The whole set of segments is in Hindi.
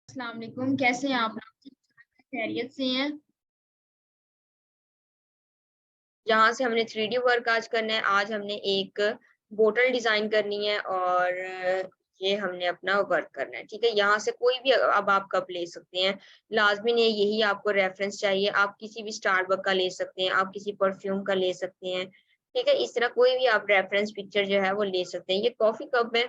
अस्सलाम वालेकुम, कैसे हैं आप लोग? खैरियत से हैं? जहाँ से हमने 3D वर्क आज करना है, आज हमने एक बोतल डिजाइन करनी है और ये हमने अपना वर्क करना है, ठीक है? यहाँ से कोई भी अब आप कप ले सकते हैं, लाज़मी नहीं यही आपको रेफरेंस चाहिए, आप किसी भी स्टारबक का ले सकते हैं, आप किसी परफ्यूम का ले सकते हैं, ठीक है? इस तरह कोई भी आप रेफरेंस पिक्चर जो है वो ले सकते हैं। ये कॉफ़ी कप है,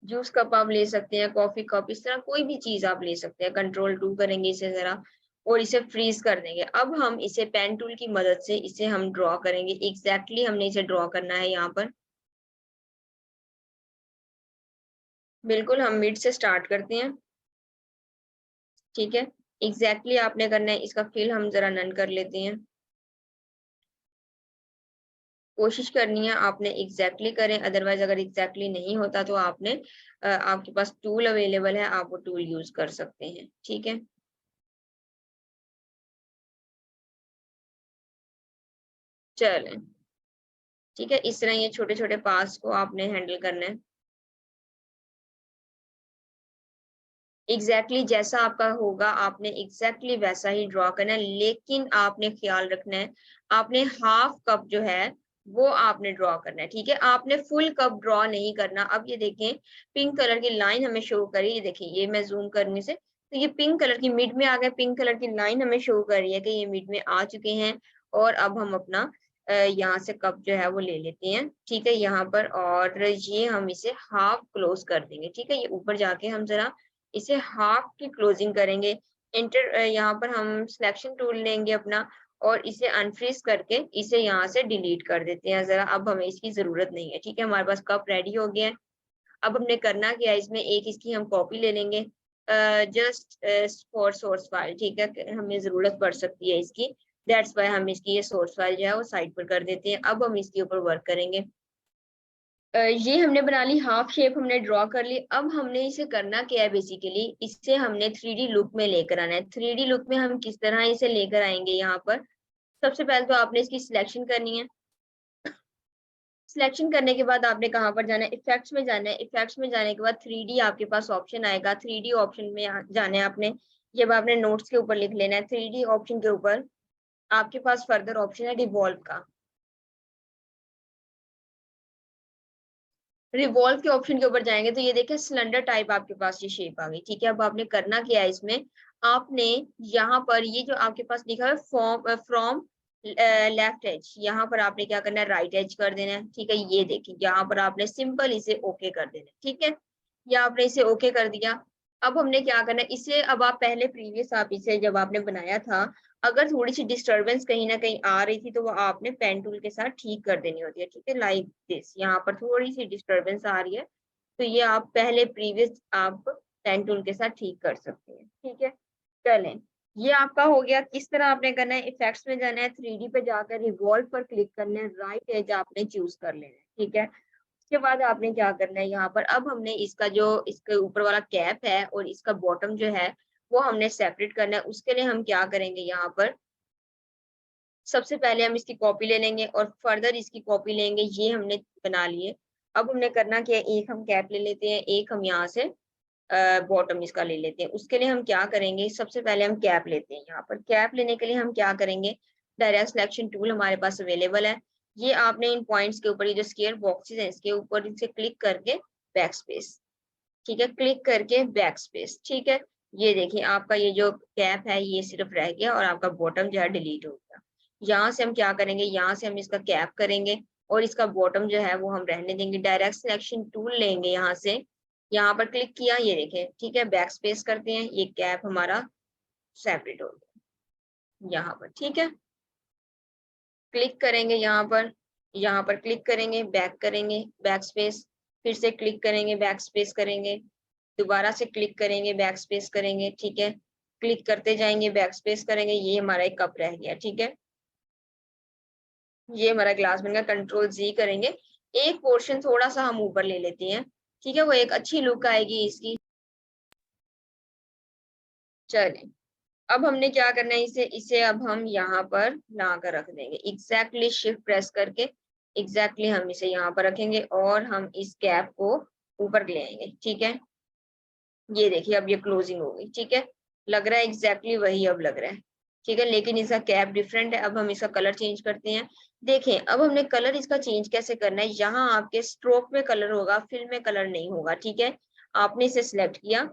जूस कप आप ले सकते हैं, कॉफ़ी कप, इस तरह कोई भी चीज़ आप ले सकते हैं। कंट्रोल 2 करेंगे इसे ज़रा और इसे फ्रीज़ कर देंगे। अब हम इसे पेन टूल की मदद से इसे हम ड्रॉ करेंगे। एग्ज़ैक्टली हमने इसे ड्रॉ करना है यहाँ पर। बिल्कुल हम मिड से स्टार्ट करते हैं, ठीक है? एग्ज़ैक्टली आपने करना है, इसका फिल हम ज़रा नन कर लेते हैं। कोशिश करनी है आपने एग्ज़ैक्टली करें, अदरवाइज़ अगर एग्ज़ैक्टली नहीं होता तो आपने आपके पास टूल अवेलेबल है, आप वो टूल यूज़ कर सकते हैं, ठीक है? चलें। ठीक है, इस तरह ये छोटे-छोटे पार्ट्स को आपने हैंडल करना है। एग्ज़ैक्टली जैसा आपका होगा, आपने एग्ज़ैक्टली वैसा ही ड्रॉ करना है, लेकिन आपने ख़्याल रखना है, आपने हाफ़ कप जो है, वो आपने ड्रॉ करना है, ठीक है? आपने फुल कप ड्रॉ नहीं करना। अब ये देखें, पिंक कलर की लाइन हमें शो करी, ये देखिए, ये मैं ज़ूम करने से तो ये पिंक कलर की मिड में आ गया, पिंक कलर की लाइन हमें शो कर रही है कि ये मिड में आ चुके हैं और अब हम अपना यहाँ से कप जो है वो ले लेते हैं, ठीक है? यहाँ पर और ये हम इसे हाफ़ क्लोज़ कर देंगे, ठीक है? ये ऊपर जाके हम ज़रा इसे हाफ की क्लोजिंग करेंगे। यहाँ पर हम सिलेक्शन टूल लेंगे अपना और इसे अनफ्रीज करके इसे यहाँ से डिलीट कर देते हैं ज़रा, अब हमें इसकी ज़रूरत नहीं है, ठीक है? हमारे पास कप रेडी हो गया है। अब हमने करना क्या है, इसमें एक इसकी हम कॉपी ले लेंगे जस्ट फॉर सोर्स फाइल, ठीक है? हमें ज़रूरत पड़ सकती है इसकी, दैट्स व्हाई हम इसकी ये सोर्स फाइल जो है वो साइड पर कर देते हैं। अब हम इसके ऊपर वर्क करेंगे। ये हमने बना ली, हाफ शेप हमने ड्रॉ कर ली। अब हमने इसे करना क्या है, बेसिकली इसे हमने 3D लुक में लेकर आना है। 3D लुक में हम किस तरह इसे लेकर आएँगे यहाँ पर, सबसे पहले तो आपने इसकी सिलेक्शन करनी है। सिलेक्शन करने के बाद आपने कहाँ पर जाना है, इफेक्ट्स में जाना है। इफेक्ट्स में जाने के बाद 3D आपके पास ऑप्शन आएगा, 3D ऑप्शन में जाना है आपने। जब आपने नोट्स के ऊपर लिख लेना है, 3D ऑप्शन के ऊपर आपके पास फर्दर ऑप्शन है रिवॉल्व का। रिवॉल्व के ऑप्शन के ऊपर जाएँगे तो ये देखिए सिलेंडर टाइप आपके पास ये शेप आ गई, ठीक है? अब आपने करना क्या है इसमें, आपने यहाँ पर ये जो आपके पास लिखा है फ्रॉम लेफ्ट एज, यहाँ पर आपने क्या करना है, राइट एज कर देना है, ठीक है? ये देखिए यहाँ पर आपने सिंपल इसे ओके कर देना है, ठीक है? या आपने इसे ओके कर दिया। अब हमने क्या करना है, इसे अब आप पहले प्रीवियस आप इसे जब आपने बनाया था, अगर थोड़ी-सी डिस्टर्बेंस कहीं न कहीं आ रही थी, तो वो आपने पेन टूल के साथ ठीक कर देनी होती है, ठीक है? लाइक दिस, यहाँ पर थोड़ी-सी डिस्टर्बेंस आ रही है, तो ये आप पहले प्रीवियस आप पेन टूल के साथ ठीक कर सकते हैं, ठीक है? चलें, ये आपका हो गया। किस तरह आपने करना है, इफेक्ट्स में जाना है, 3D पे जाकर रिवॉल्व पर क्लिक करना है, राइट एज आपने चूज़ कर लेना है, ठीक है? उसके बाद आपने क्या करना है यहाँ पर, अब हमने इसका जो इसके ऊपर वाला कैप है और इसका बॉटम जो है, वो हमने सेपरेट करना है। उसके लिए हम क्या करेंगे यहाँ पर, सबसे पहले हम इसकी कॉपी ले लेंगे और फर्दर इसकी कॉपी लेंगे, ये हमने बना लिए। अब हमने करना क्या है, एक हम कैप ले लेते हैं, एक हम यहाँ से बॉटम इसका ले लेते हैं। उसके लिए हम क्या करेंगे, सबसे पहले हम कैप लेते हैं यहाँ पर। कैप लेने के लिए हम क्या करेंगे, डायरेक्ट सिलेक्शन टूल हमारे पास अवेलेबल है। ये आपने इन पॉइंट्स के ऊपर, ये जो स्क्वायर बॉक्सेस हैं, इसके ऊपर इसे क्लिक करके बैक स्पेस, ठीक है? क्लिक करके बैक स्पेस, ठीक है? ये देखिए आपका ये जो कैप है ये सिर्फ रह गया और आपका बॉटम जो है डिलीट हो गया। यहाँ से हम क्या करेंगे, यहाँ से हम इसका कैप करेंगे और इसका बॉटम जो है वो हम रहने देंगे। डायरेक्ट सिलेक्शन टूल लेंगे यहाँ से, यहाँ पर क्लिक किया, ये देखें, ठीक है? बैक स्पेस करते हैं, ये कैप हमारा सेपरेट हो गया यहाँ पर, ठीक है? क्लिक करेंगे यहाँ पर क्लिक करेंगे, बैक करेंगे, बैक स्पेस, फिर से क्लिक करेंगे, बैक स्पेस करेंगे, दोबारा से क्लिक करेंगे, बैक स्पेस करेंगे, ठीक है? क्लिक करते जाएँगे, बैक स्पेस करेंगे, ये हमारा एक कप रह गया, ठीक है? ये हमारा ग्लास बन गया, कंट्रोल ज़ी करेंगे। एक पोर्शन थोड़ा-सा हम ऊपर ले लेते हैं, ठीक है? वो एक अच्छी लुक आएगी इसकी। चलें, अब हमने क्या करना है, इसे इसे अब हम यहाँ पर ला कर रख देंगे। एग्ज़ैक्टली शिफ्ट प्रेस करके एग्ज़ैक्टली हम इसे यहाँ पर रखेंगे और हम इस कैप को ऊपर ले आएँगे, ठीक है? ये देखिए अब ये क्लोजिंग हो गई, ठीक है, लग रहा है एग्जैक्टली वही अब लग रहा है, ठीक है, लेकिन इसका कैप डिफरेंट है। अब हम इसका कलर चेंज करते हैं। देखें अब हमने कलर इसका चेंज कैसे करना है, यहाँ आपके स्ट्रोक में कलर होगा, फिल में कलर नहीं होगा, ठीक है। आपने इसे सिलेक्ट किया,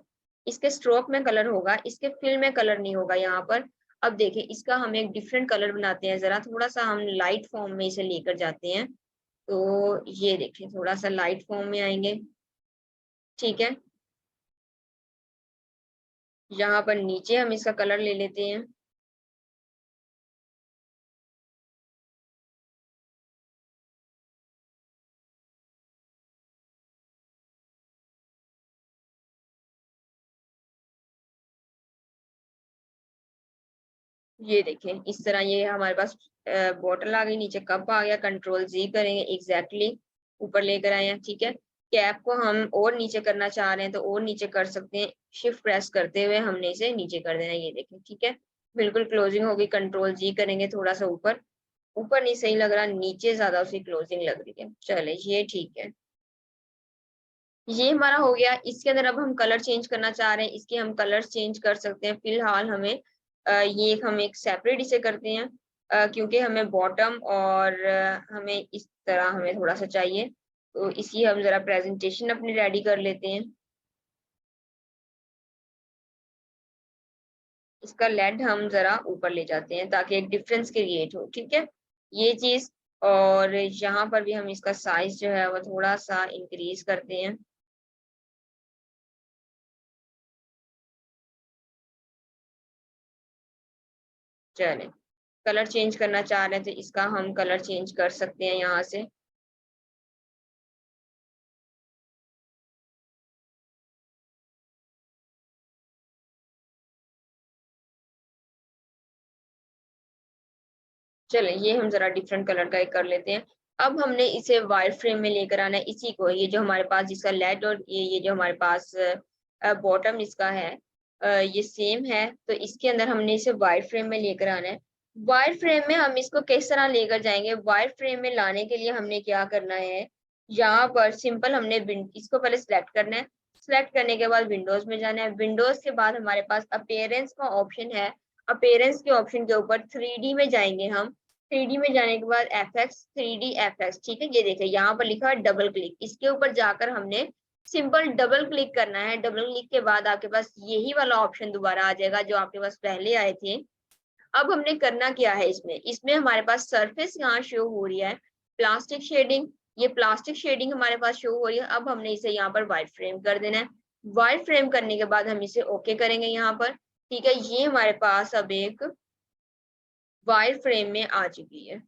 इसके स्ट्रोक में कलर होगा, इसके फिल में कलर नहीं होगा यहाँ पर। अब देखें इसका हम एक डिफरेंट कलर बनाते हैं, जरा थोड़ा सा हम लाइट फॉर्म में इसे लेकर जाते हैं। तो ये देखें थोड़ा सा लाइट फॉर्म में आएंगे, ठीक है। यहाँ पर नीचे हम इसका कलर ले लेते हैं। ये देखें इस तरह ये हमारे पास बॉटल आ गई, नीचे कप आ गया, कंट्रोल जी करेंगे एग्जैक्टली ऊपर लेकर आए हैं, ठीक है। कैप को हम और नीचे करना चाह रहे हैं तो और नीचे कर सकते हैं, शिफ्ट प्रेस करते हुए हमने इसे नीचे कर देना है, ये देखें, ठीक है। बिल्कुल क्लोजिंग होगी, कंट्रोल जी करेंगे, थोड़ा सा ऊपर, ऊपर नहीं सही लग रहा, नीचे ज्यादा उसकी क्लोजिंग लग रही है, चले ये ठीक है। ये हमारा हो गया। इसके अंदर अब हम कलर चेंज करना चाह रहे हैं, इसके हम कलर्स चेंज कर सकते हैं। फिलहाल हमें ये हम एक सेपरेट इसे करते हैं, क्योंकि हमें बॉटम और हमें इस तरह हमें थोड़ा सा चाहिए, तो इसी हम जरा प्रेजेंटेशन अपनी रेडी कर लेते हैं। इसका लेड हम जरा ऊपर ले जाते हैं ताकि एक डिफरेंस क्रिएट हो, ठीक है, ये चीज। और यहाँ पर भी हम इसका साइज जो है वो थोड़ा सा इंक्रीज करते हैं। चलें, कलर चेंज करना चाह रहे हैं तो इसका हम कलर चेंज कर सकते हैं यहाँ से। चले ये हम जरा डिफरेंट कलर का एक कर लेते हैं। अब हमने इसे वाइट फ्रेम में लेकर आना है, इसी को, ये जो हमारे पास जिसका लेड और ये जो हमारे पास बॉटम इसका है, ये सेम है, तो इसके अंदर हमने इसे वाइट फ्रेम में लेकर आना है। वाइट फ्रेम में हम इसको किस तरह लेकर जाएंगे, वाइट फ्रेम में लाने के लिए हमने क्या करना है, यहाँ पर सिंपल हमने इसको पहले सिलेक्ट करना है। सिलेक्ट करने के बाद विंडोज में जाना है, विंडोज के बाद हमारे पास अपीयरेंस का ऑप्शन है। अपीयरेंस के ऑप्शन के ऊपर 3D में जाएंगे हम। 3D में जाने के बाद FX 3D FX, ठीक है, ये देखिए यहाँ पर लिखा है डबल क्लिक, इसके ऊपर जाकर हमने सिंपल डबल क्लिक करना है। डबल क्लिक के बाद आपके पास यही वाला ऑप्शन दोबारा आ जाएगा जो आपके पास पहले आए थे। अब हमने करना क्या है, इसमें इसमें हमारे पास सरफेस यहाँ शो हो रही है, प्लास्टिक शेडिंग, ये प्लास्टिक शेडिंग हमारे पास शो हो रही है। अब हमने इसे यहाँ पर व्हाइट फ्रेम कर देना है। व्हाइट फ्रेम करने के बाद हम इसे ओके करेंगे यहाँ पर, ठीक है। ये हमारे पास अब एक वाइट फ्रेम में आ चुकी है।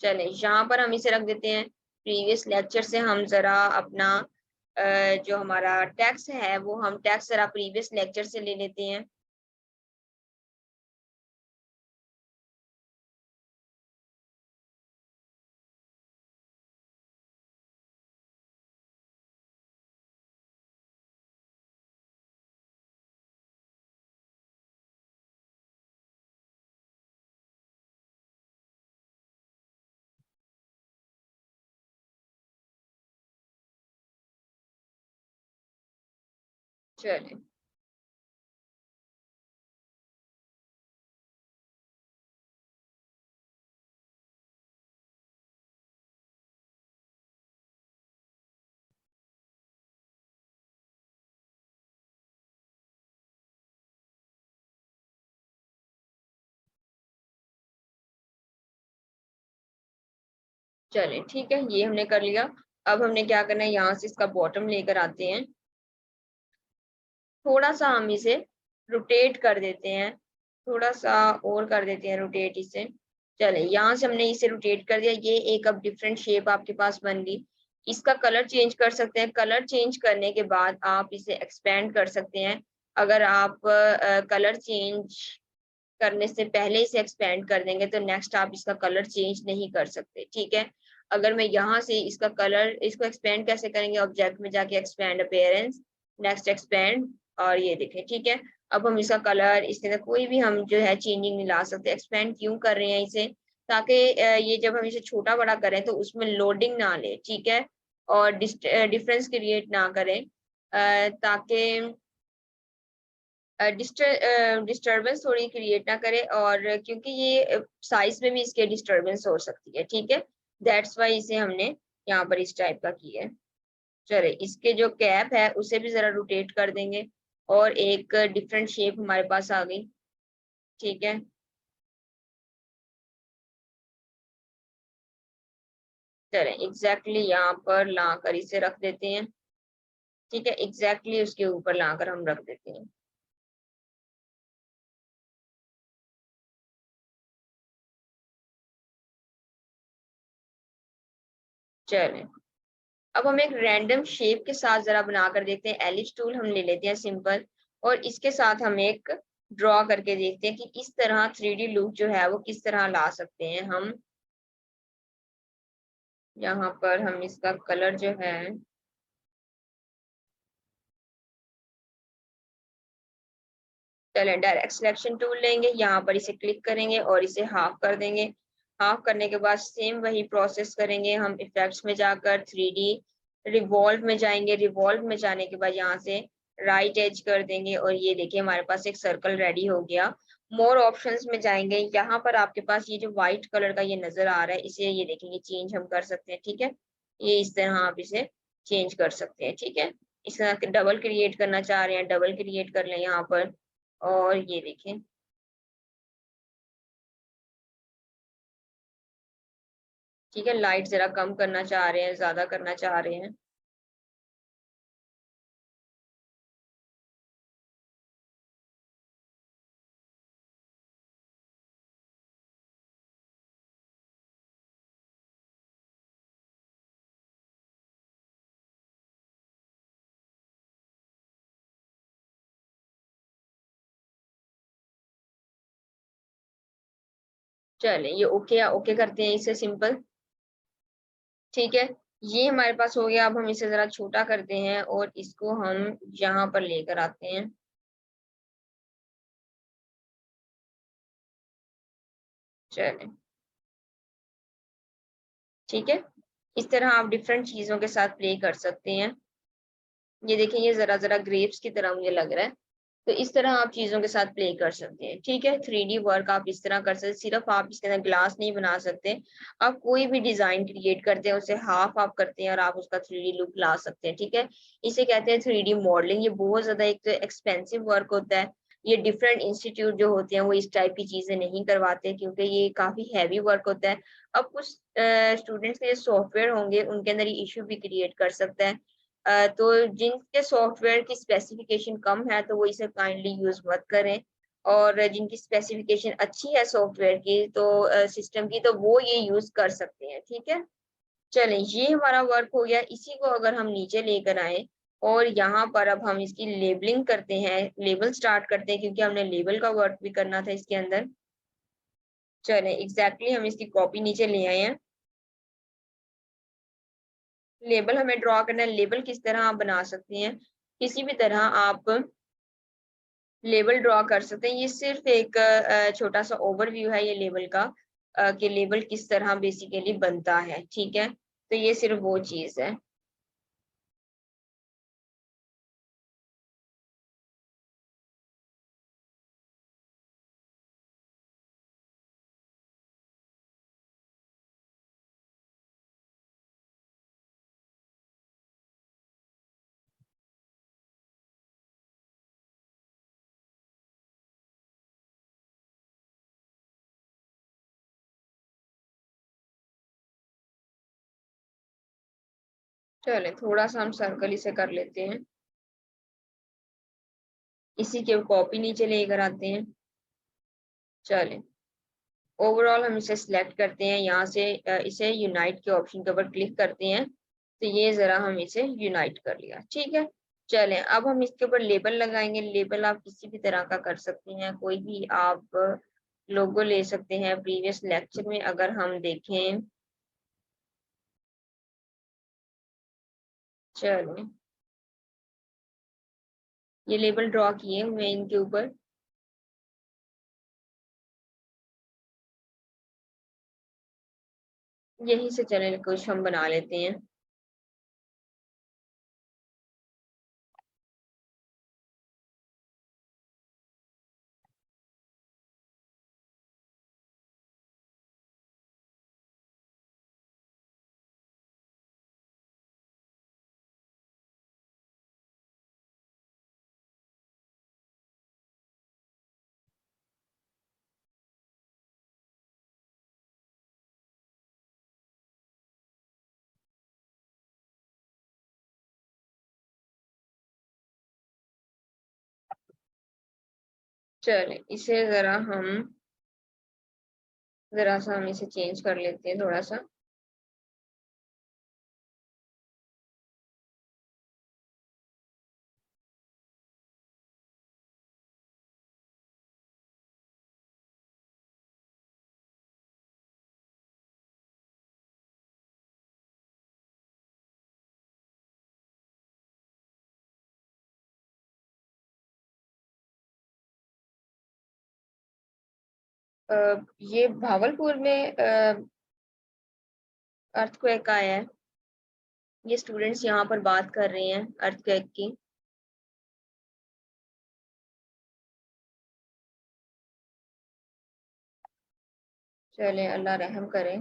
चले यहाँ पर हम इसे रख देते हैं। प्रीवियस लेक्चर से हम जरा अपना जो हमारा टेक्स्ट है वो हम टेक्स्ट जरा प्रीवियस लेक्चर से ले लेते हैं। चले चले ठीक है, ये हमने कर लिया। अब हमने क्या करना है, यहाँ से इसका बॉटम लेकर आते हैं, थोड़ा सा हम इसे रोटेट कर देते हैं, थोड़ा सा और कर देते हैं रोटेट इसे। चले यहाँ से हमने इसे रोटेट कर दिया, ये एक अब डिफरेंट शेप आपके पास बन गई। इसका कलर चेंज कर सकते हैं, कलर चेंज करने के बाद आप इसे एक्सपेंड कर सकते हैं। अगर आप कलर चेंज करने से पहले इसे एक्सपेंड कर देंगे तो नेक्स्ट आप इसका कलर चेंज नहीं कर सकते, ठीक है। अगर मैं यहाँ से इसका कलर, इसको एक्सपेंड कैसे करेंगे, ऑब्जेक्ट में जाके एक्सपेंड अपीयरेंस, नेक्स्ट एक्सपेंड, और ये देखें, ठीक है। अब हम इसका कलर, इसके अंदर कोई भी हम जो है चेंजिंग नहीं ला सकते। एक्सपेंड क्यों कर रहे हैं इसे, ताकि ये जब हम इसे छोटा बड़ा करें तो उसमें लोडिंग ना ले, ठीक है। और डिफरेंस क्रिएट ना करें, ताकि डिस्टरबेंस थोड़ी क्रिएट ना करे, और क्योंकि ये साइज में भी इसके डिस्टरबेंस हो सकती है, ठीक है। दैट्स वाई इसे हमने यहाँ पर इस टाइप का किया है। चले, इसके जो कैप है उसे भी जरा रोटेट कर देंगे और एक डिफरेंट शेप हमारे पास आ गई, ठीक है। चले, एग्जैक्टली यहाँ पर लाकर इसे रख देते हैं, ठीक है। एग्जैक्टली उसके ऊपर लाकर हम रख देते हैं। चले, अब हम एक रैंडम शेप के साथ जरा बनाकर देखते हैं। एलिप्स टूल हम ले लेते हैं सिंपल, और इसके साथ हम एक ड्रॉ करके देखते हैं कि इस तरह 3D लुक जो है वो किस तरह ला सकते हैं हम। यहाँ पर हम इसका कलर जो है, चले डायरेक्ट सिलेक्शन टूल लेंगे, यहाँ पर इसे क्लिक करेंगे और इसे हाफ कर देंगे। हाफ करने के बाद सेम वही प्रोसेस करेंगे हम। इफेक्ट्स में जाकर 3D रिवॉल्व में जाएंगे। रिवॉल्व में जाने के बाद यहाँ से राइट एज कर देंगे और ये देखिए हमारे पास एक सर्कल रेडी हो गया। मोर ऑप्शंस में जाएंगे, यहाँ पर आपके पास ये जो व्हाइट कलर का ये नजर आ रहा है, इसे ये देखेंगे चेंज हम कर सकते हैं, ठीक है। ये इस तरह आप इसे चेंज कर सकते हैं, ठीक है। इस तरह डबल क्रिएट करना चाह रहे हैं, डबल क्रिएट कर लें यहाँ पर। और ये देखें, ठीक है। लाइट जरा कम करना चाह रहे हैं, ज्यादा करना चाह रहे हैं। चले, ये ओके ओके करते हैं इसे सिंपल, ठीक है। ये हमारे पास हो गया। अब हम इसे जरा छोटा करते हैं और इसको हम यहाँ पर लेकर आते हैं। चले, ठीक है। इस तरह आप डिफरेंट चीजों के साथ प्ले कर सकते हैं। ये देखें, ये जरा जरा ग्रेप्स की तरह मुझे लग रहा है। तो इस तरह आप चीजों के साथ प्ले कर सकते हैं, ठीक है। 3D वर्क आप इस तरह कर सकते हैं। सिर्फ आप इसके अंदर ग्लास नहीं बना सकते, आप कोई भी डिजाइन क्रिएट करते हैं उसे हाफ आप करते हैं और आप उसका 3D लुक ला सकते हैं, ठीक है। इसे कहते हैं 3D मॉडलिंग। ये बहुत ज्यादा एक तो एक्सपेंसिव वर्क होता है। ये डिफरेंट इंस्टीट्यूट जो होते हैं वो इस टाइप की चीजें नहीं करवाते, क्योंकि ये काफी हैवी वर्क होता है। अब कुछ स्टूडेंट्स के सॉफ्टवेयर होंगे उनके अंदर ये इशू भी क्रिएट कर सकता है। तो जिनके सॉफ्टवेयर की स्पेसिफिकेशन कम है तो वो इसे काइंडली यूज मत करें, और जिनकी स्पेसिफिकेशन अच्छी है सॉफ्टवेयर की, तो सिस्टम की, तो वो ये यूज कर सकते हैं, ठीक है। चलें, ये हमारा वर्क हो गया। इसी को अगर हम नीचे लेकर आए और यहाँ पर अब हम इसकी लेबलिंग करते हैं, लेबल स्टार्ट करते हैं, क्योंकि हमने लेबल का वर्क भी करना था इसके अंदर। चलें, एग्जैक्टली हम इसकी कॉपी नीचे ले आए हैं। लेबल हमें ड्रॉ करना है। लेबल किस तरह आप बना सकते हैं, किसी भी तरह आप लेबल ड्रॉ कर सकते हैं। ये सिर्फ एक छोटा सा ओवरव्यू है ये लेबल का, कि लेबल किस तरह बेसिकली बनता है, ठीक है। तो ये सिर्फ वो चीज है। चले, थोड़ा सा हम सर्कल इसे कर लेते हैं। इसी के कॉपी नीचे लेकर आते हैं। चले, ओवरऑल हम इसे सिलेक्ट करते हैं, यहाँ से इसे यूनाइट के ऑप्शन के ऊपर क्लिक करते हैं। तो ये जरा हम इसे यूनाइट कर लिया, ठीक है। चलें, अब हम इसके ऊपर लेबल लगाएंगे। लेबल आप किसी भी तरह का कर सकते हैं, कोई भी आप लोगो ले सकते हैं। प्रीवियस लेक्चर में अगर हम देखें, चलें, ये लेबल ड्रॉ किए हुए हैं इनके ऊपर। यहीं से चलें कुछ हम बना लेते हैं। चले इसे जरा सा हम इसे चेंज कर लेते हैं थोड़ा सा। ये भावलपुर में अर्थक्वेक आया है। ये स्टूडेंट्स यहाँ पर बात कर रहे हैं अर्थक्वेक की। चले अल्लाह रहम करे।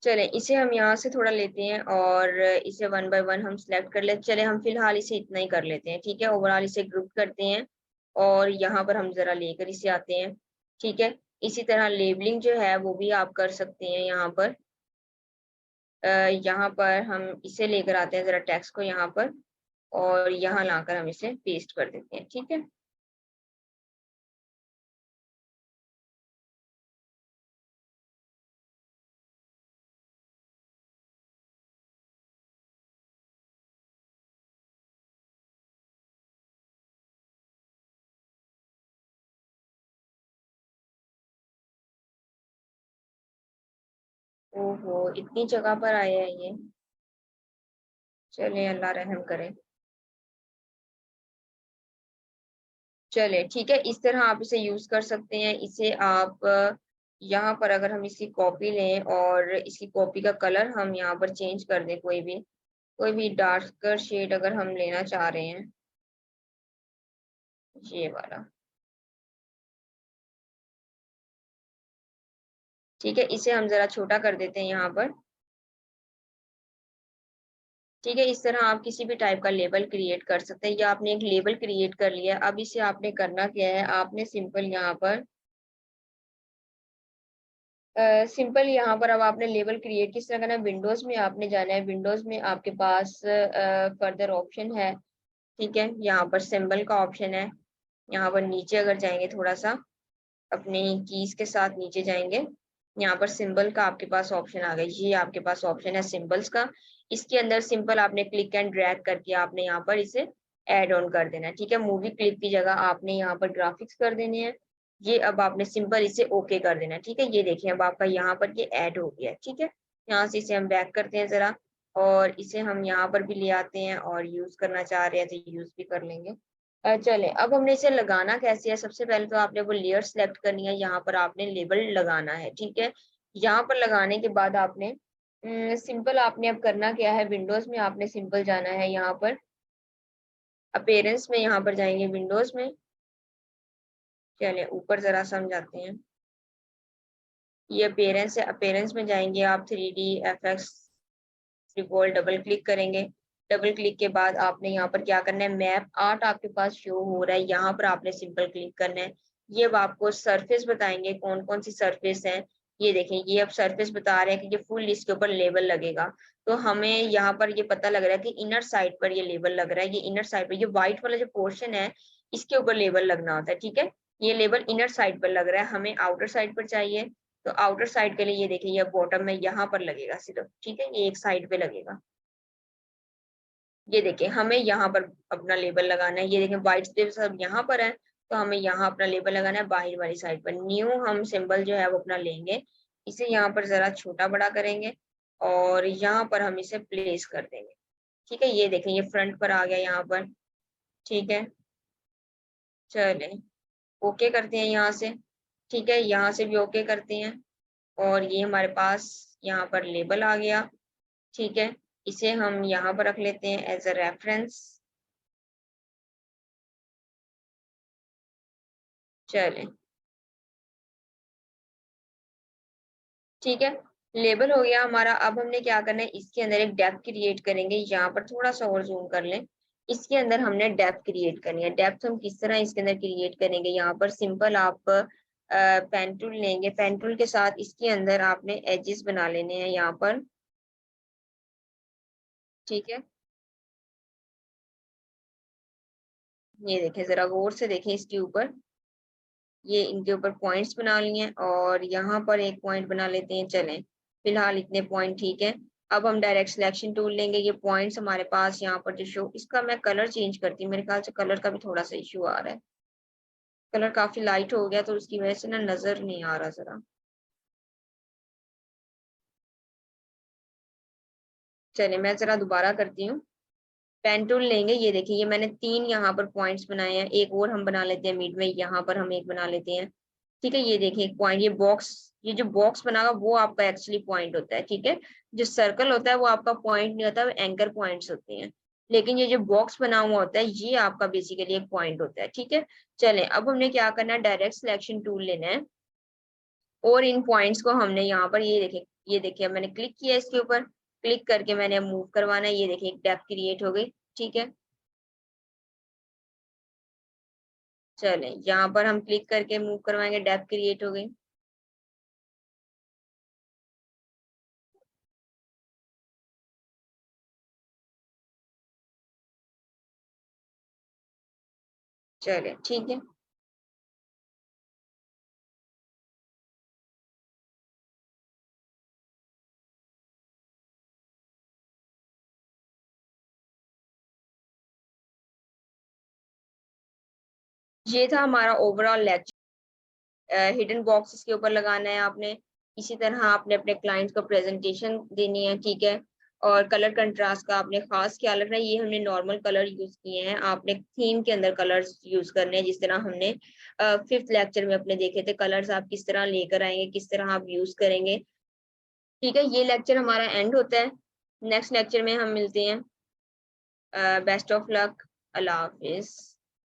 चले इसे हम यहाँ से थोड़ा लेते हैं और इसे वन बाय वन हम सिलेक्ट कर लेते। चले हम फिलहाल इसे इतना ही कर लेते हैं, ठीक है। ओवरऑल इसे ग्रुप करते हैं और यहाँ पर हम जरा लेकर इसे आते हैं, ठीक है। इसी तरह लेबलिंग जो है वो भी आप कर सकते हैं यहाँ पर। यहाँ पर हम इसे लेकर आते हैं जरा टेक्स्ट को यहाँ पर, और यहाँ लाकर हम इसे पेस्ट कर देते हैं, ठीक है। ओहो इतनी जगह पर आया है ये। चले अल्लाह रहम करे। चले ठीक है, इस तरह आप इसे यूज कर सकते हैं। इसे आप यहाँ पर अगर हम इसकी कॉपी लें और इसकी कॉपी का कलर हम यहाँ पर चेंज कर दें, कोई भी डार्कर शेड अगर हम लेना चाह रहे हैं, ये वाला, ठीक है। इसे हम जरा छोटा कर देते हैं यहाँ पर, ठीक है। इस तरह आप किसी भी टाइप का लेबल क्रिएट कर सकते हैं, या आपने एक लेबल क्रिएट कर लिया। अब इसे आपने करना क्या है, आपने सिंपल यहाँ पर अब आपने लेबल क्रिएट किस तरह करना है, विंडोज में आपने जाना है। विंडोज में आपके पास फर्दर ऑप्शन है, ठीक है। यहाँ पर सिंबल का ऑप्शन है। यहाँ पर नीचे अगर जाएंगे थोड़ा सा, अपने कीज के साथ नीचे जाएंगे, यहाँ पर सिंबल का आपके पास ऑप्शन आ गया। ये आपके पास ऑप्शन है सिंबल्स का। इसके अंदर सिंपल आपने क्लिक एंड ड्रैग करके आपने यहाँ पर इसे ऐड ऑन कर देना है, ठीक है। मूवी क्लिप की जगह आपने यहाँ पर ग्राफिक्स कर देने हैं। ये अब आपने सिंपल इसे ओके कर देना है, ठीक है। ये देखिए अब आपका यहाँ पर ये ऐड हो गया है, ठीक है। यहाँ से इसे हम बैक करते हैं जरा, और इसे हम यहाँ पर भी ले आते हैं, और यूज करना चाह रहे हैं तो यूज भी कर लेंगे। चले अब हमने इसे लगाना कैसे है। सबसे पहले तो आपने वो लेयर सेलेक्ट करनी है, यहाँ पर आपने लेबल लगाना है, ठीक है। यहाँ पर लगाने के बाद आपने सिंपल आपने अब करना क्या है, विंडोज में आपने सिंपल जाना है, यहाँ पर अपीयरेंस में यहाँ पर जाएंगे विंडोज में। चले ऊपर जरा समझाते हैं। ये अपीयरेंस है, अपीयरेंस में जाएंगे आप 3D FX revolve double click करेंगे। डबल क्लिक के बाद आपने यहाँ पर क्या करना है, मैप आर्ट आपके पास शो हो रहा है, यहाँ पर आपने सिंपल क्लिक करना है। ये अब आपको सरफेस बताएंगे कौन कौन सी सरफेस है। ये देखें ये अब सरफेस बता रहे हैं कि ये फुल लिस्ट के ऊपर लेबल लगेगा। तो हमें यहाँ पर ये पता लग रहा है कि इनर साइड पर ये लेबल लग रहा है। ये इनर साइड पर ये व्हाइट वाला जो पोर्शन है इसके ऊपर लेबल लगना होता है, ठीक है। ये लेबल इनर साइड पर लग रहा है, हमें आउटर साइड पर चाहिए। तो आउटर साइड के लिए ये देखिए ये बॉटम में यहाँ पर लगेगा सिर्फ, ठीक है। ये एक साइड पे लगेगा। ये देखें हमें यहाँ पर अपना लेबल लगाना है। ये देखें व्हाइट स्पेस सब यहाँ पर है, तो हमें यहाँ अपना लेबल लगाना है बाहर वाली साइड पर। न्यू हम सिंबल जो है वो अपना लेंगे, इसे यहाँ पर जरा छोटा बड़ा करेंगे और यहाँ पर हम इसे प्लेस कर देंगे, ठीक है। ये देखें ये फ्रंट पर आ गया यहाँ पर, ठीक है। चले ओके करते हैं यहाँ से, ठीक है। यहाँ से भी ओके करते हैं, और ये हमारे पास यहाँ पर लेबल आ गया, ठीक है। इसे हम यहाँ पर रख लेते हैं एज अ रेफरेंस। चलें ठीक है, लेबल हो गया हमारा। अब हमने क्या करना है, इसके अंदर एक डेप्थ क्रिएट करेंगे। यहाँ पर थोड़ा सा और जूम कर लें। इसके अंदर हमने डेप्थ क्रिएट करनी है। डेप्थ हम किस तरह इसके अंदर क्रिएट करेंगे, यहाँ पर सिंपल आप पेन टूल लेंगे। पेन टूल के साथ इसके अंदर आपने एजेस बना लेने हैं यहाँ पर, ठीक है। ये देखें, जरा गौर से देखें इसके ऊपर, ये इनके ऊपर पॉइंट्स बना लिए और यहाँ पर एक पॉइंट बना लेते हैं। चलें, फिलहाल इतने पॉइंट ठीक है। अब हम डायरेक्ट सिलेक्शन टूल लेंगे। ये पॉइंट्स हमारे पास यहाँ पर जो शो, इसका मैं कलर चेंज करती हूँ, मेरे ख्याल से कलर का भी थोड़ा सा इशू आ रहा है, कलर काफी लाइट हो गया तो उसकी वजह से ना नजर नहीं आ रहा जरा। चलिए मैं जरा दोबारा करती हूँ। पेन टूल लेंगे, ये देखिए ये मैंने 3 यहाँ पर पॉइंट्स बनाए हैं, एक और हम बना लेते हैं मिड में, यहाँ पर हम एक बना लेते हैं। ठीक है, ये देखिए एक पॉइंट, ये बॉक्स, ये जो बॉक्स बना वो आपका एक्चुअली पॉइंट होता है। ठीक है, जो सर्कल होता है वो आपका पॉइंट नहीं होता, वो एंकर पॉइंट्स होते हैं। लेकिन ये जो बॉक्स बना हुआ होता है ये आपका बेसिकली एक पॉइंट होता है। ठीक है, चलें अब हमने क्या करना है, डायरेक्ट सिलेक्शन टूल लेना है और इन पॉइंट्स को हमने यहाँ पर, ये देखिए मैंने क्लिक किया इसके ऊपर, क्लिक करके मैंने मूव करवाना है। ये देखिए एक डेप्थ क्रिएट हो गई। ठीक है, चलें यहाँ पर हम क्लिक करके मूव करवाएंगे, डेप्थ क्रिएट हो गई। चलें ठीक है, ये था हमारा ओवरऑल लेक्चर। हिडन बॉक्सेस के ऊपर लगाना है आपने, इसी तरह आपने अपने क्लाइंट्स को प्रेजेंटेशन देनी है। ठीक है, और कलर कंट्रास्ट का आपने खास ख्याल रखना है। ये हमने नॉर्मल कलर यूज किए हैं, आपने थीम के अंदर कलर्स यूज करने हैं, जिस तरह हमने 5th लेक्चर में अपने देखे थे कलर्स आप किस तरह लेकर आएंगे, किस तरह आप यूज करेंगे। ठीक है, ये लेक्चर हमारा एंड होता है। नेक्स्ट लेक्चर में हम मिलते हैं। Best of luck, Allah Hafiz.